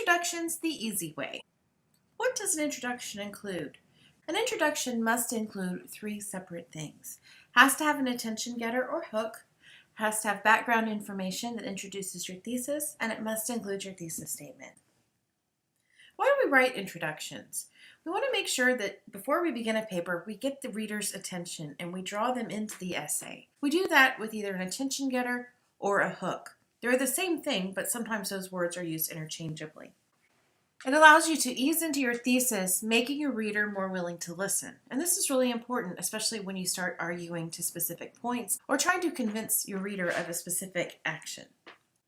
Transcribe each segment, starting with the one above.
Introductions the easy way. What does an introduction include? An introduction must include three separate things. Has to have an attention getter or hook, has to have background information that introduces your thesis, and it must include your thesis statement. Why do we write introductions? We want to make sure that before we begin a paper, we get the reader's attention and we draw them into the essay. We do that with either an attention getter or a hook. They're the same thing, but sometimes those words are used interchangeably. It allows you to ease into your thesis, making your reader more willing to listen. And this is really important, especially when you start arguing to specific points or trying to convince your reader of a specific action.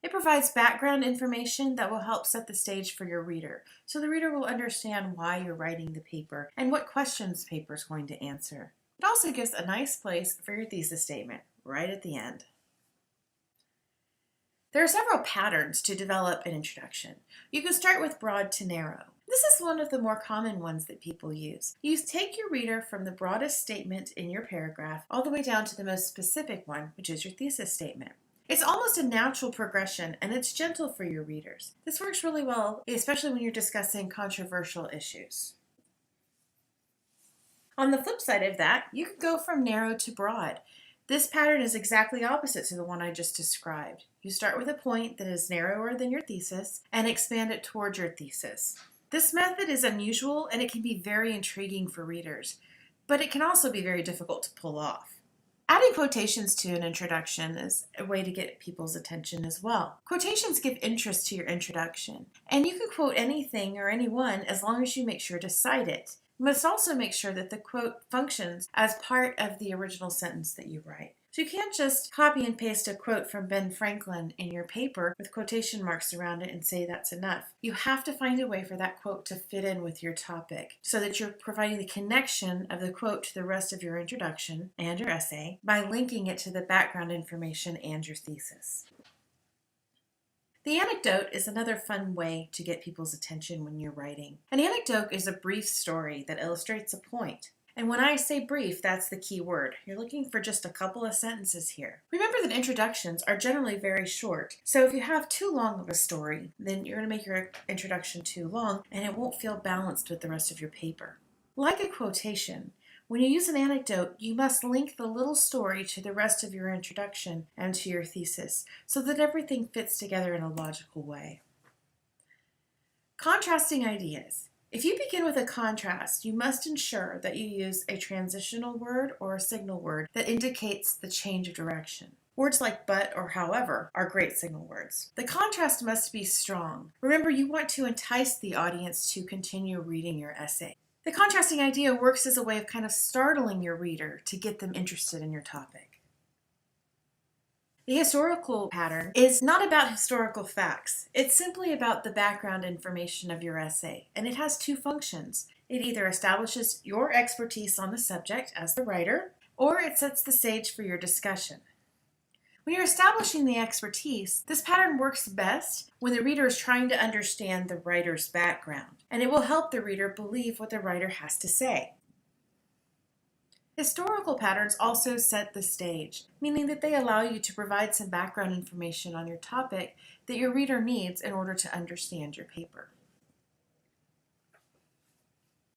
It provides background information that will help set the stage for your reader, so the reader will understand why you're writing the paper and what questions the paper is going to answer. It also gives a nice place for your thesis statement right at the end. There are several patterns to develop an introduction. You can start with broad to narrow. This is one of the more common ones that people use. You take your reader from the broadest statement in your paragraph all the way down to the most specific one, which is your thesis statement. It's almost a natural progression, and it's gentle for your readers. This works really well, especially when you're discussing controversial issues. On the flip side of that, you can go from narrow to broad. This pattern is exactly opposite to the one I just described. You start with a point that is narrower than your thesis and expand it towards your thesis. This method is unusual and it can be very intriguing for readers, but it can also be very difficult to pull off. Adding quotations to an introduction is a way to get people's attention as well. Quotations give interest to your introduction, and you can quote anything or anyone as long as you make sure to cite it. You must also make sure that the quote functions as part of the original sentence that you write. So you can't just copy and paste a quote from Ben Franklin in your paper with quotation marks around it and say that's enough. You have to find a way for that quote to fit in with your topic so that you're providing the connection of the quote to the rest of your introduction and your essay by linking it to the background information and your thesis. The anecdote is another fun way to get people's attention when you're writing. An anecdote is a brief story that illustrates a point. And when I say brief, that's the key word. You're looking for just a couple of sentences here. Remember that introductions are generally very short. So if you have too long of a story, then you're going to make your introduction too long and it won't feel balanced with the rest of your paper. Like a quotation, when you use an anecdote, you must link the little story to the rest of your introduction and to your thesis so that everything fits together in a logical way. Contrasting ideas. If you begin with a contrast, you must ensure that you use a transitional word or a signal word that indicates the change of direction. Words like but or however are great signal words. The contrast must be strong. Remember, you want to entice the audience to continue reading your essay. The contrasting idea works as a way of kind of startling your reader to get them interested in your topic. The historical pattern is not about historical facts. It's simply about the background information of your essay, and it has two functions. It either establishes your expertise on the subject as the writer, or it sets the stage for your discussion. When you're establishing the expertise, this pattern works best when the reader is trying to understand the writer's background, and it will help the reader believe what the writer has to say. Historical patterns also set the stage, meaning that they allow you to provide some background information on your topic that your reader needs in order to understand your paper.